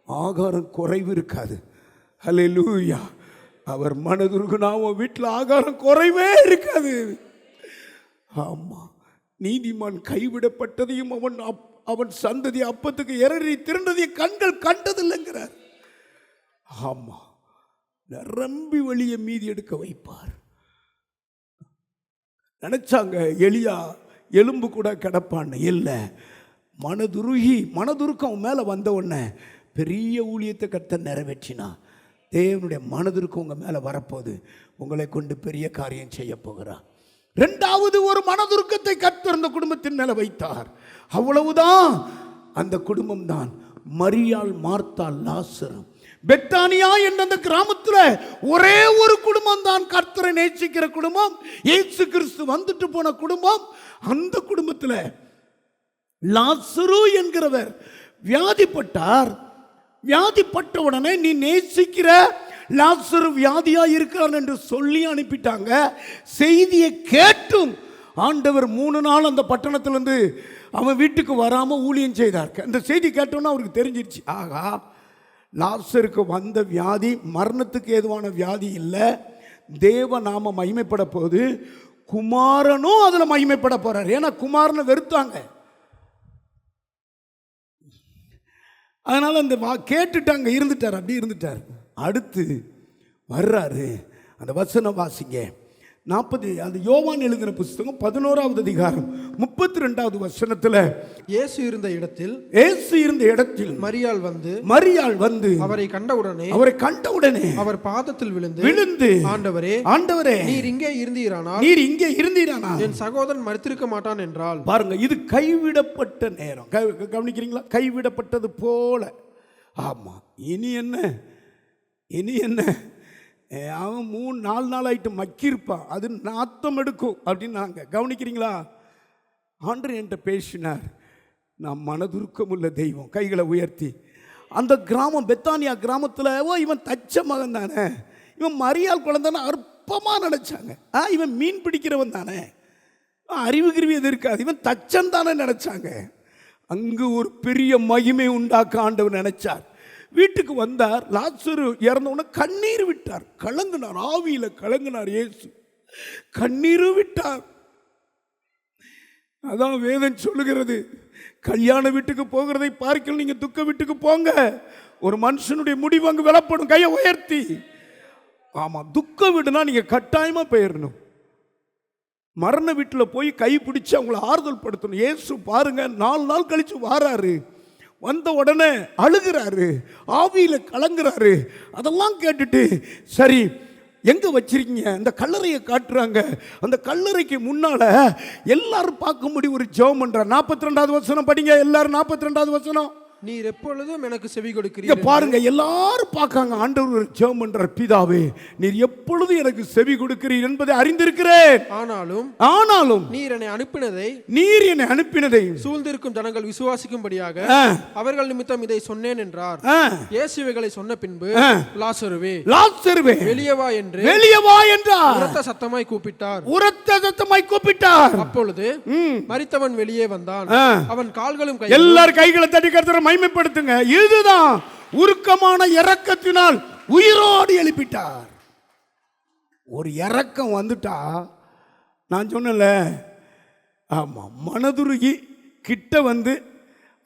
ஆகாரம் குறைவு இருக்காது. ஹல்லேலூயா. அவர் மனதுருகுனா அவன் வீட்டில் ஆகாரம் குறைவே இருக்காது. ஆமா, நீதிமான் கைவிடப்பட்டதையும் அவன் சந்ததி அப்பத்துக்கு இறறி திரண்டதையும் கண்கள் கண்டதில்லைங்கிறார். ஆமா, நிரம்பி வழியை மீதி எடுக்க வைப்பார். நினைச்சாங்க எலியா எலும்பு கூட கிடப்பான்னு, இல்லை, மனதுருக்கம் அவன் மேலே வந்த உடனே பெரிய ஊழியத்தை கர்த்தர் நிறைவேற்றினா. தேவனுடைய மனதிற்கு உங்கள் மேலே வரப்போகுது. உங்களை கொண்டு பெரிய காரியம் செய்ய போகிறார். ரெண்டாவது ஒரு மனதுருக்கத்தை கர்த்தர் அந்த குடும்பத்தின் மேலே வைத்தார். அவ்வளவுதான். அந்த குடும்பம் தான் மரியாள், மார்த்தாள், லாசரு. பெத்தானியா என்ற அந்த கிராமத்தில் ஒரே ஒரு குடும்பம் தான் கர்த்தரை நேசிக்கிற குடும்பம், இயேசு கிறிஸ்து வந்துட்டு போன குடும்பம். அந்த குடும்பத்தில் லாசரு என்கிறவர் வியாதிப்பட்டார். வியாதிப்பட்ட உடனே நீ நேசிக்கிற லாசரு வியாதியா இருக்கிறான் என்று சொல்லி அனுப்பிட்டாங்க. செய்தியை கேட்டும் ஆண்டவர் 3 நாள் அந்த பட்டணத்திலிருந்து அவன் வீட்டுக்கு வராமல் ஊழியம் செய்தார். அந்த செய்தி கேட்டோன்னா அவருக்கு தெரிஞ்சிருச்சு, ஆகா, லாசருக்கு வந்த வியாதி மரணத்துக்கு ஏதுவான வியாதி இல்லை, தேவ நாம மகிமைப்பட போகுது, குமாரனும் அதில் மகிமைப்பட போறார். ஏன்னா குமாரனை வெறுத்தாங்க. அதனால் அந்த கேட்டுட்டு அங்கே இருந்துட்டார், அப்படி இருந்துட்டார். அடுத்து வர்றாரு. அந்த வசனம் வாசிங்க, 40, அந்த யோவான் எழுதின புஸ்தகம் 11வது அதிகாரம் 32வது வசனத்தில், இயேசு இருந்த இடத்தில் மரியாள் வந்து அவரை கண்டவுடனே அவர் பாதத்தில் விழுந்து ஆண்டவரே நீர் இங்கே இருந்தீரானால் என் சகோதரன் மரித்திருக்க மாட்டான் என்றால். பாருங்க, இது கைவிடப்பட்ட நேரம். கவனிக்கிறீங்களா? கைவிடப்பட்டது போல. ஆமா, இனி என்ன அவன் 3-4 நாள் ஆகிட்டு மக்கியிருப்பான், அது நாத்தம் எடுக்கும் அப்படின்னாங்க. கவனிக்கிறீங்களா? ஆண்டவர் என்கிட்ட பேசினார். நான் மனதுருக்கம் உள்ள தெய்வம். கைகளை உயர்த்தி அந்த கிராமம், பெத்தானியா கிராமத்தில், இவன் தச்ச மகன் தானே, இவன் மரியாள் குழந்தைன்னு அற்பமாக நினச்சாங்க. இவன் மீன் பிடிக்கிறவன் தானே, அறிவு கிருவி எது இருக்காது, இவன் தச்சன் தானே நினச்சாங்க. அங்கு ஒரு பெரிய மகிமை உண்டாக்க ஆண்டவர் நினைச்சார். வீட்டுக்கு வந்தார். லாசரு இறந்தவுடனே கண்ணீர் விட்டார், கலங்கினார், ஆவியில கலங்கினார். இயேசு கண்ணீர் விட்டார். அதான் வேதம் சொல்லுகிறது, கல்யாண வீட்டுக்கு போகிறதை பார்க்கல, நீங்க துக்க வீட்டுக்கு போங்க. ஒரு மனுஷனுடைய முடிவு அங்கு வெளிப்படும். கையை உயர்த்தி. ஆமா, துக்க வீடுனா நீங்க கட்டாயமா போயிடணும். மரண வீட்டில் போய் கை பிடிச்சு அவங்கள ஆறுதல் படுத்தணும். இயேசு பாருங்க, 4 நாள் கழிச்சு வாராரு. வந்த உடனே அழுகிறாரு, ஆவியில கலங்குறாரு. அதெல்லாம் கேட்டுட்டு, சரி எங்க வச்சிருக்கீங்க? அந்த கல்லறையை காட்டுறாங்க. அந்த கல்லறைக்கு முன்னால எல்லாரும் பார்க்கும்படி ஒரு ஜெபம் பண்றார். 42வது வசனம் படிங்க எல்லாரும். 42வது வசனம், நீர் எப்பொழுதும் எனக்கு செவி கொடுக்கிறீர். பாருங்க, எல்லாரும் பார்க்காங்க. ஆண்டவர் ஒரு ஜெபம் பண்றார். பிதாவே, நீர் எப்பொழுதும் எனக்கு செவி கொடுக்கிறீர் என்பதை அறிந்திருக்கிறேன். ஆனாலும் நீர் என்னை அனுப்பினதை சூழ்ந்திருக்கும் ஜனங்கள் விசுவாசிக்கும்படியாக அவர்கள் நிமித்தம் இதை சொன்னேன் என்றார். இயேசுவைகளை சொன்ன பின்பு லாசருவே வெளியே வா என்றார். உரத்த சத்தமாய் கூப்பிட்டார். அப்பொழுது மரித்தவன் வெளியே வந்தான். அவன் கால்களும் எல்லாரும் கைகளை தட்டி கர்த்தரை மகிமைப்படுத்துங்க. இதுதான் உருக்கமான இரக்கத்தினால் உயிரோடு எழுப்பிட்டார். ஒரு இரக்கம் வந்துட்டா, நான் சொன்னல, ஆமா, மனதுருகி கிட்ட வந்து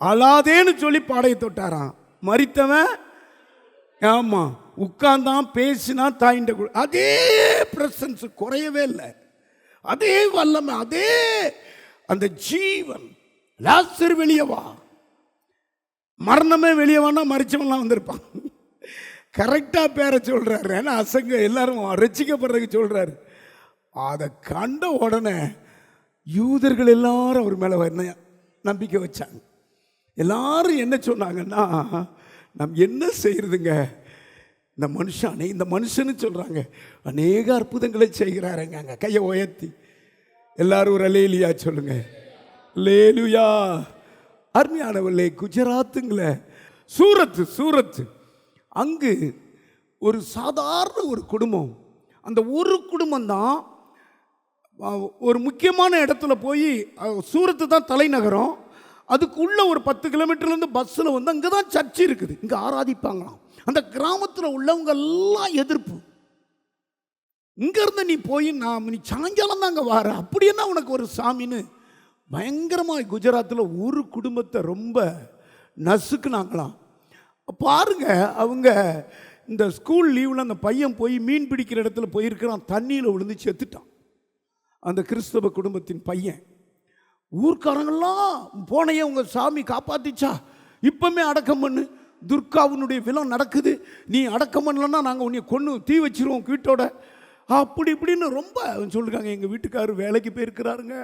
அழாதேன்னு சொல்லி பாடையை தொட்டாராம். மரித்தவன் ஆமா உட்கார்ந்தான், பேசினா, தாயிண்ட அதே பிரசன்ஸ் குறையவே இல்லை. அதே வல்லமை, அதே அந்த ஜீவன். லாசரு வெளியே வா. மரணமே வெளியே வானா மரிச்சவன்லாம் வந்திருப்பான். கரெக்டாக பேரை சொல்கிறாரு. ஏன்னா அசங்க எல்லாரும் ரசிக்கப்படுறதுக்கு சொல்கிறாரு. அதை கண்ட உடனே யூதர்கள் எல்லாரும் அவர் மேலே நம்பிக்கை வச்சாங்க. எல்லாரும் என்ன சொன்னாங்கன்னா, நம்ம என்ன செய்யறதுங்க, இந்த மனுஷன்னு சொல்கிறாங்க, அநேக அற்புதங்களை செய்கிறாருங்க. கையை உயர்த்தி எல்லாரும் ஒரு அல்லேலூயா சொல்லுங்க. அல்லேலூயா. அருமையானவர்களே, குஜராத்துங்கள சூரத்து அங்கு ஒரு சாதாரண ஒரு குடும்பம். அந்த ஒரு குடும்பம் தான் ஒரு முக்கியமான இடத்துல போய், சூரத்து தான் தலைநகரம், அதுக்குள்ள ஒரு 10 கிலோமீட்டர்லேருந்து பஸ்ஸில் வந்து அங்கே தான் சர்ச்சு இருக்குது, இங்கே ஆராதிப்பாங்களாம். அந்த கிராமத்தில் உள்ளவங்க எல்லாம் எதிர்ப்பு. இங்கேருந்து நீ போய் நீ சாயங்காலம் தான் அங்கே வார, அப்படி என்ன உனக்கு ஒரு சாமின்னு பயங்கரமாக குஜராத்தில் ஒரு குடும்பத்தை ரொம்ப நசுக்குனாங்களாம். பாருங்க, அவங்க இந்த ஸ்கூல் லீவில் அந்த பையன் போய் மீன் பிடிக்கிற இடத்துல போயிருக்கிறான், தண்ணியில் விழுந்து செத்துட்டான். அந்த கிறிஸ்தவ குடும்பத்தின் பையன். ஊர்க்காரங்கெல்லாம் போனையே உங்கள் சாமி காப்பாத்திச்சா, இப்பவுமே அடக்கம் பண்ணு, துர்காவினுடைய விழா நடக்குது, நீ அடக்கம் பண்ணலன்னா நாங்கள் உன்னை கொன்று தீ வச்சிருவோம் வீட்டோட, அப்படி இப்படின்னு ரொம்ப சொல்லிருக்காங்க. எங்கள் வீட்டுக்காரர் வேலைக்கு போயிருக்கிறாருங்க,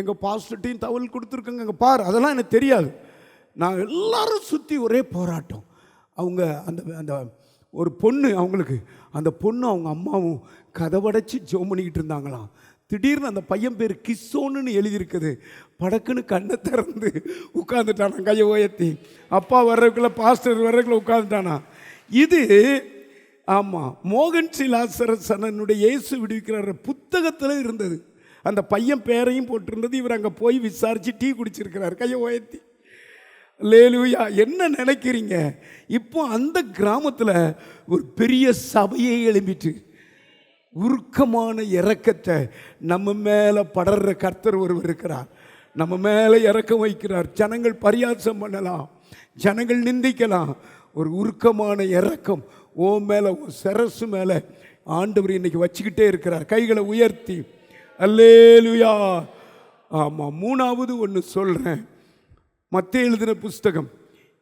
எங்கள் பாஸ்டர்ட்டையும் தகவல் கொடுத்துருக்காங்க, அங்கே பாரு, அதெல்லாம் எனக்கு தெரியாது. நான் எல்லாரும் சுற்றி ஒரே போராட்டம். அவங்க அந்த அந்த ஒரு பொண்ணு, அவங்களுக்கு அந்த பொண்ணு அவங்க அம்மாவும் கதவடைச்சி ஜெபம் பண்ணிக்கிட்டு இருந்தாங்களாம். திடீர்னு அந்த பையன் பேர் கிஷோன்னு எழுதியிருக்குது. படக்குன்னு கண்ணை திறந்து உட்காந்துட்டானா, கையை உயர்த்தி. அப்பா வர்றதுக்குள்ள பாஸ்டர் வர்றதுக்குள்ள உட்காந்துட்டானா. இது ஆமாம், மோகன் சி லாசரசனுடைய இயேசு விடுவிக்கிறார் புத்தகத்தில் இருந்தது. அந்த பையன் பேரையும் போட்டிருந்தது. இவர் அங்கே போய் விசாரித்து டீ குடிச்சிருக்கிறார், கையை உயர்த்தி. லேலுயா. என்ன நினைக்கிறீங்க? இப்போ அந்த கிராமத்தில் ஒரு பெரிய சபையை எழும்பிட்டு உருக்கமான இரக்கத்தை நம்ம மேலே படர்ற கர்த்தர் ஒருவர் இருக்கிறார். நம்ம மேலே இரக்கம் வைக்கிறார். ஜனங்கள் பரியாசம் பண்ணலாம், ஜனங்கள் நிந்திக்கலாம், ஒரு உருக்கமான இரக்கம் ஓ மேலே, சரசு மேலே ஆண்டவர் இன்னைக்கு வச்சுக்கிட்டே இருக்கிறார், கைகளை உயர்த்தி. அல்லேலுயா. ஆமாம், மூணாவது ஒன்று சொல்கிறேன். மத்தேயு எழுதின புஸ்தகம்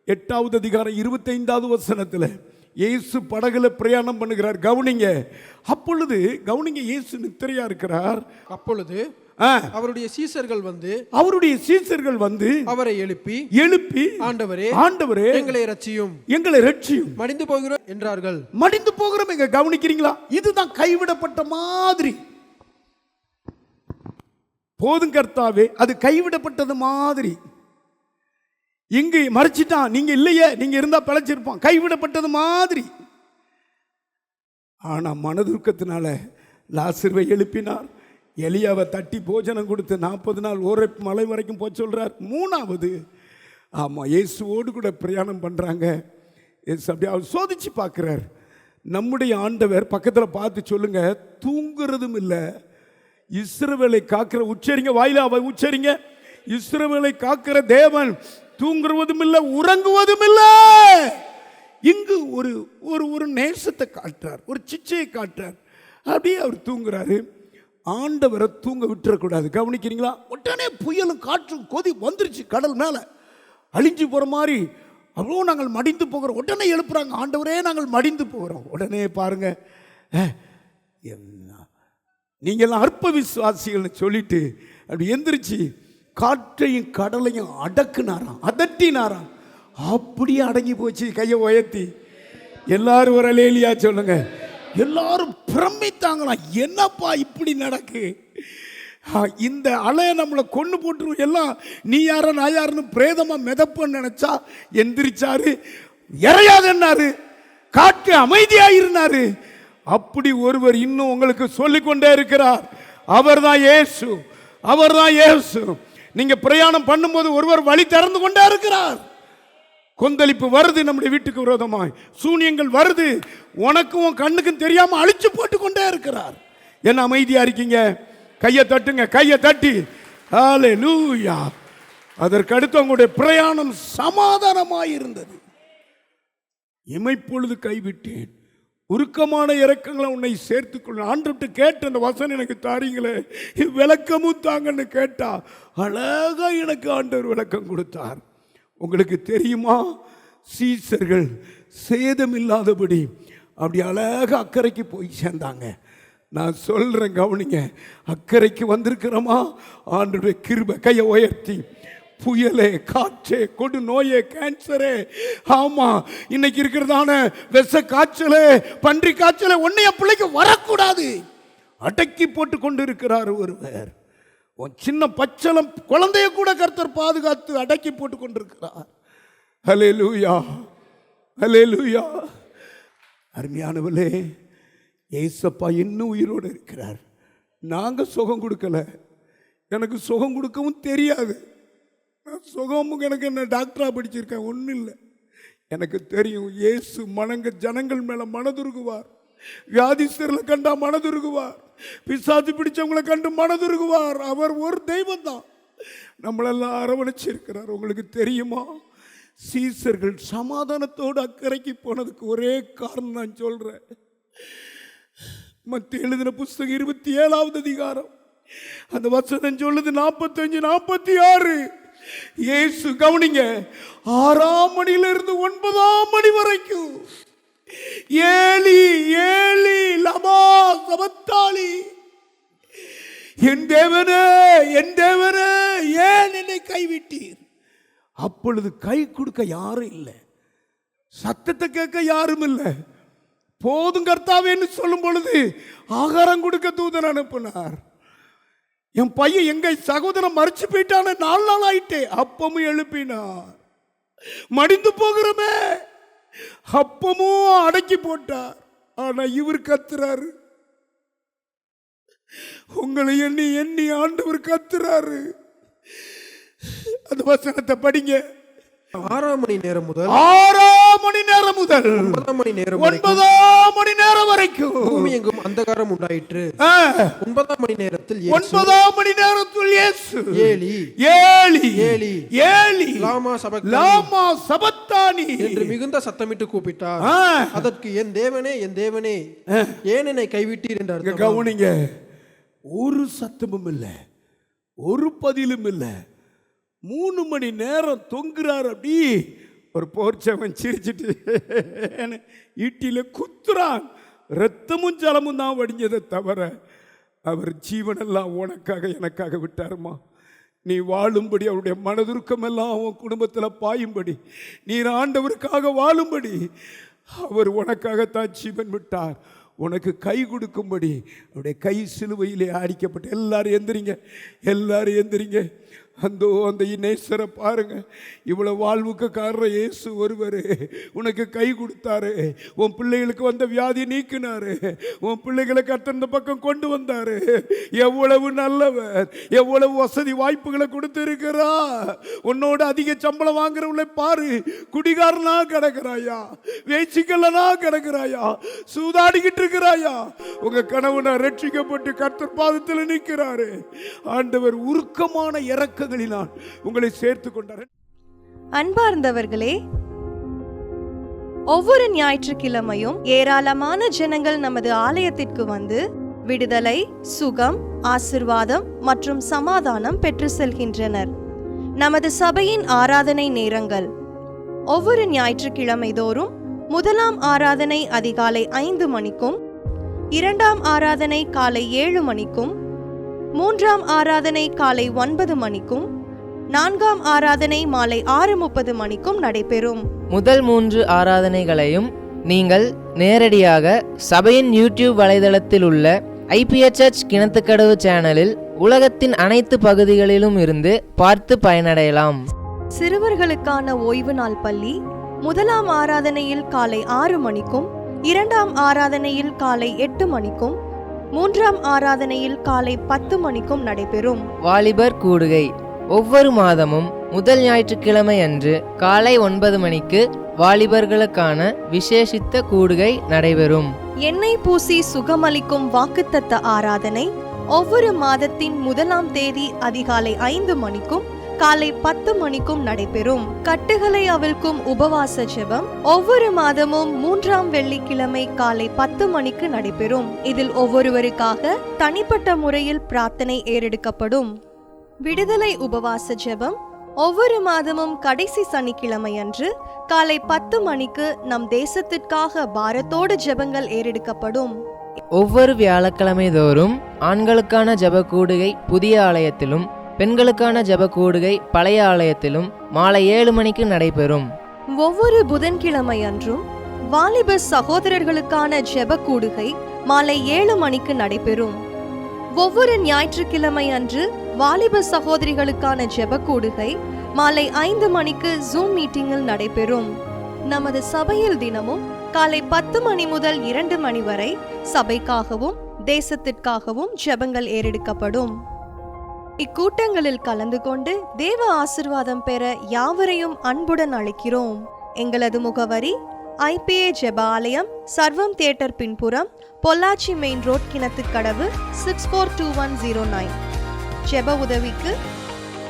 8வது அதிகாரம் 25வது வசனத்தில் இயேசு படகுல பிரயாணம் பண்ணுகிறார். கவனிங்க. அப்பொழுது கவனிங்க, இயேசு நித்திரையா இருக்கிறார். அப்பொழுது அவருடைய சீசர்கள் வந்து அவரை எழுப்பி ஆண்டவரே எங்களை ரட்சியும் மடிந்து போகிறோம் என்றார்கள். மடிந்து போகிறோம் எங்க, கவனிக்கிறீங்களா? இதுதான் கைவிடப்பட்ட மாதிரி. போதும் கர்த்தாவே, அது கைவிடப்பட்டது மாதிரி. இங்கு மறைச்சிட்டான், நீங்க இல்லையே, நீங்க இருந்தா பிழைச்சிருப்போம், கைவிடப்பட்டது மாதிரி. ஆனா மனதுருக்கத்தினால லாசருவை எழுப்பினார். எலியாவை தட்டி போஜனம் கொடுத்து 40 நாள் ஓரே மலை வரைக்கும் போய் சொல்றார். மூணாவது, ஆமாம், இயேசுவோடு கூட பிரயாணம் பண்ணுறாங்க. இயேசு அப்படியே அவர் சோதிச்சு பார்க்குறார். நம்முடைய ஆண்டவர் பக்கத்தில் பார்த்து சொல்லுங்க, தூங்குறதும் இல்லை. இஸ்ரவேலை காக்கிற, உச்சரிங்க, வாயில அவை உச்சரிங்க, இஸ்ரவேலை காக்கிற தேவன் தூங்குவதும் இல்லை, உறங்குவதும் இல்லை. இங்கு ஒரு ஒரு நேசத்தை காட்டுறார், ஒரு சிச்சையை காட்டுறார். அப்படியே அவர் தூங்குறாரு. ஆண்டவரை தூங்க விட்டுறக்கூடாது. கவனிக்கிறீங்களா? உடனே புயலும் காற்றும் கொதி வந்துருச்சு, கடல் மேலே அழிஞ்சு போகிற மாதிரி. அவ்வளோ நாங்கள் மடிந்து போகிறோம். உடனே எழுப்புறாங்க, ஆண்டவரே நாங்கள் மடிந்து போகிறோம். உடனே பாருங்க, நீங்கள்லாம் அற்ப விசுவாசிகள்னு சொல்லிட்டு அப்படி எந்திரிச்சு காற்றையும் கடலையும் அடக்குனாராம், அதட்டினாராம். அப்படியே அடங்கி போச்சு. கையை உயர்த்தி எல்லாரும் ஒரு அல்லேலூயா சொல்லுங்க. எல்லாரும் பிரமித்தாங்களாம், என்னப்பா இப்படி நடக்கு, இந்த அலைய நம்மளை கொண்டு போட்டுருவோம், எல்லாம் நீ யார நான் யாருன்னு பிரேதமா மிதப்பன்னு நினைச்சா எந்திரிச்சாரு, இறையாதன்னாரு, காற்று அமைதியாயிருந்தாரு. அப்படி ஒருவர் இன்னும் உங்களுக்கு சொல்லிக்கொண்டே இருக்கிறார். அவர்தான் இயேசு, அவர்தான் இயேசு. நீங்க பிரயாணம் பண்ணும்போது ஒருவர் வழி திறந்து கொண்டே இருக்கிறார். கொந்தளிப்பு வருது நம்முடைய வீட்டுக்கு விரோதமாய், சூனியங்கள் வருது, உனக்கும் கண்ணுக்கும் தெரியாம அழிச்சு போட்டு கொண்டே இருக்கிறார். என்ன அமைதியா இருக்கீங்க? கையை தட்டுங்க, கையை தட்டி ஹல்லேலூயா. அதற்கடுத்து உங்களுடைய பிரயாணம் சமாதானமாயிருந்தது. இமைப்பொழுது கைவிட்டேன், உருக்கமான இரக்கங்களை உன்னை சேர்த்துக்கொள்ள. ஆண்டுட்டு கேட்ட அந்த வசனம் எனக்கு தாரீங்களே, விளக்கமும் தாங்கன்னு கேட்டா அழகா எனக்கு ஆண்டவர் விளக்கம் கொடுத்தார். உங்களுக்கு தெரியுமா, சீசர்கள் சேதமில்லாதபடி அப்படி அழகா அக்கறைக்கு போய் சேர்ந்தாங்க. நான் சொல்றேன், கவனிங்க, அக்கறைக்கு வந்திருக்கிறோமா? ஆண்டவருடைய கிருபை. கையை உயர்த்தி, புயலே, காற்றே, கொடு நோயே, கேன்சரே, ஆமா இன்னைக்கு இருக்கிறதான விஷ காய்ச்சலே, பன்றி காய்ச்சலே, உன்னைய பிள்ளைக்கு வரக்கூடாது, அடக்கி போட்டு கொண்டு இருக்கிறார் ஒருவர். சின்ன பச்சளம் குழந்தைய கூட கர்த்தர் பாதுகாத்து அடக்கி போட்டு கொண்டிருக்கிறார். ஹல்லேலூயா, ஹல்லேலூயா. அருமையானவர்களே, ஏசப்பா இன்னும் உயிரோடு இருக்கிறார். நாங்கள் சுகம் கொடுக்கல, எனக்கு சுகம் கொடுக்கவும் தெரியாது. நான் சுகமும் எனக்கு என்ன டாக்டராக படிச்சிருக்கேன், ஒன்றும் இல்லை. எனக்கு தெரியும், இயேசு ஜனங்கள் மேலே மனதுருகுவார். வியாதிஸ்தர்களை கண்டா மனதுருகுவார், பிசாசு பிடிச்சவங்களை கண்டு மனதுருகுவார். அவர் ஒரு தெய்வம் தான், நம்மளெல்லாம் அரவணைச்சிருக்கிறார். உங்களுக்கு தெரியுமா, சீசர்கள் சமாதானத்தோடு அக்கறைக்கு போனதுக்கு ஒரே காரணம் நான் சொல்றேன். மத்திய எழுதின புஸ்தகம் 27வது அதிகாரம் அந்த வசனம் சொல்லுது 45-46. இயேசு கவனிங்க, 6ஆம் மணியிலிருந்து 9ஆம் மணி வரைக்கும் ஏலி ஏலி லமா சபத்தாலி, என் தேவனே என் தேவனே ஏன் என்னை கைவிட்டீர். அப்பொழுது கை கொடுக்க யாரும் இல்லை, சத்தத்தை கேட்க யாரும் இல்லை. போதும் கர்த்தாவேன்னு சொல்லும் பொழுது ஆகாரம் கொடுக்க தூதன் அனுப்பினார். என் பையன் எங்க சகோதரன் மறைச்சு போயிட்டான 4 நாள் ஆயிட்டே, அப்பமும் எழுப்பினார். மடிந்து போகிறமே, அப்பமும் அடக்கி போட்டார். ஆனா இவர் கத்துறாரு, உங்களை எண்ணி எண்ணி ஆண்டவர் கத்துறாரு. அந்த வசனத்தை படிங்க. 6ஆம் மணி நேரம் முதல் 6ஆம் மணி நேரம் முதல் 9ஆம் மணி நேரம் 9ஆம் மணி நேரம் வரைக்கும் பூமி எங்கும் அந்தகாரம் உண்டாயிற்று. 9ஆம் மணி நேரத்தில் 9ஆம் மணி நேரத்தில் இயேசு ஏலி ஏலி ஏலி ஏலி லாமா சபத்தானி என்று மிகுந்த சத்தமிட்டு கூப்பிட்டார். அதற்கு என் தேவனே என் தேவனே ஏன் என்னை கைவிட்டீர் என்றார். கவனிங்க, ஒரு சத்தமும் இல்லை, ஒரு பதிலும் இல்லை. 3 மணி நேரம் தொங்குறார். அப்படி ஒரு போர்ச்சவன் சிரிச்சிட்டு ஈட்டில குத்துறான். ரத்தமும் ஜலமும் தான் வடிஞ்சதை தவிர அவர் ஜீவனெல்லாம் உனக்காக எனக்காக விட்டாருமா. நீ வாழும்படி, அவருடைய மனதுருக்கம் எல்லாம் அவன் குடும்பத்தில் பாயும்படி, நீர் ஆண்டவருக்காக வாழும்படி அவர் உனக்காகத்தான் ஜீவன் விட்டார். உனக்கு கை கொடுக்கும்படி அவருடைய கை சிலுவையிலே அடிக்கப்பட்டு. எல்லாரும் எந்திரிங்க, எல்லாரும் எந்திரிங்க. அந்த நேசரை பாருங்க, இவ்வளவு வாழ்வுக்கு காரணம் இயேசு ஒருவர். உனக்கு கை கொடுத்தாரு, உன் பிள்ளைகளுக்கு வந்த வியாதி நீக்கினாரு, உன் பிள்ளைகளை கட்டந்த பக்கம் கொண்டு வந்தாரு. எவ்வளவு நல்லவர், எவ்வளவு வசதி வாய்ப்புகளை கொடுத்திருக்கிறா. உன்னோட அதிக சம்பளம் வாங்குறவங்களை பாரு, குடிகாரனா கிடக்கிறாயா, வேச்சிக்கல்லனா கிடக்கிறாயா, சூதாடிக்கிட்டு இருக்கிறாயா. உங்க கணவனை ரட்சிக்கப்பட்டு கர்த்தர் பாதத்தில் நிற்கிறாரு. ஆண்டவர் உருக்கமான இறக்க உங்களை சேர்த்துக் கொண்டார். அன்பார்ந்தவர்களே, ஒவ்வொரு ஞாயிற்றுக்கிழமையும் ஏராளமான ஜனங்கள் நமது ஆலயத்திற்கு வந்து விடுதலை, சுகம், ஆசிர்வாதம் மற்றும் சமாதானம் பெற்று செல்கின்றனர். நமது சபையின் ஆராதனை நேரங்கள்: ஒவ்வொரு ஞாயிற்றுக்கிழமை தோறும் 1ஆம் ஆராதனை அதிகாலை 5 மணிக்கும், 2ஆம் ஆராதனை காலை 7 மணிக்கும், 3ஆம் ஆராதனை காலை 9 மணிக்கும், 4ஆம் ஆராதனை மாலை 6:30 மணிக்கும் நடைபெறும். முதல் 3 ஆராதனைகளையும் நீங்கள் நேரடியாக சபையின் யூடியூப் வலைதளத்தில் உள்ள IPHH கிணத்துக்கடவு சேனலில் உலகத்தின் அனைத்து பகுதிகளிலும் இருந்து பார்த்து பயனடையலாம். சிறுவர்களுக்கான ஓய்வு நாள் பள்ளி 1ஆம் ஆராதனையில் காலை 6 மணிக்கும், 2ஆம் ஆராதனையில் காலை 8 மணிக்கும், 3ஆம் ஆராதனையில் காலை 10 மணிக்கும் நடைபெறும். வாலிபர் கூடுகை ஒவ்வொரு மாதமும் முதல் ஞாயிற்றுக்கிழமை அன்று காலை 9 மணிக்கு வாலிபர்களுக்கான விசேஷித்த கூடுகை நடைபெறும். எண்ணெய் பூசி சுகமளிக்கும் வாக்குத்தத்த ஆராதனை ஒவ்வொரு மாதத்தின் 1ஆம் தேதி அதிகாலை 5 மணிக்கும் காலை 10 மணிக்கும் நடைபெறும். கட்டுகளை அவிழ்க்கும் உபவாச ஜெபம் ஒவ்வொரு மாதமும் 3ஆம் வெள்ளிக்கிழமை காலை 10 மணிக்கு நடைபெறும். இதில் ஒவ்வொருவருக்காக தனிப்பட்ட முறையில் பிரார்த்தனை ஏறெடுக்கப்படும். விடுதலை உபவாச ஜெபம் ஒவ்வொரு மாதமும் கடைசி சனிக்கிழமை அன்று காலை 10 மணிக்கு நம் தேசத்திற்காக பாரத்தோடு ஜெபங்கள் ஏறெடுக்கப்படும். ஒவ்வொரு வியாழக்கிழமை தோறும் ஆண்களுக்கான ஜெப கூடுகை புதிய ஆலயத்திலும், பெண்களுக்கான ஜெப கூடுகை பழைய ஆலயத்திலும் மாலை 7 மணிக்கு நடைபெறும். ஒவ்வொரு புதன்கிழமை அன்றும் வாலிப சகோதரர்களுக்கான ஜெப கூடுகை மாலை 7 மணிக்கு நடைபெறும். ஒவ்வொரு ஞாயிற்றுக்கிழமை அன்று வாலிப சகோதரிகளுக்கான ஜெப கூடுகை மாலை 5 மணிக்கு ஜூம் மீட்டிங்கில் நடைபெறும். நமது சபையில் தினமும் காலை 10 மணி முதல் 2 மணி வரை சபைக்காகவும் தேசத்திற்காகவும் ஜெபங்கள் ஏறெடுக்கப்படும். இக்கூட்டங்களில் கலந்து கொண்டு தேவ ஆசிர்வாதம் பெற யாவரையும் அன்புடன் அழைக்கிறோம். எங்களது முகவரி: IPA ஜெப ஆலயம், சர்வம் தியேட்டர் பின்புறம், பொள்ளாச்சி மெயின் ரோட், கிணத்துக்கடவு, 642109. ஜெப உதவிக்கு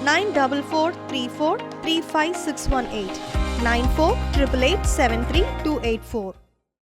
9443435618, 9488873284.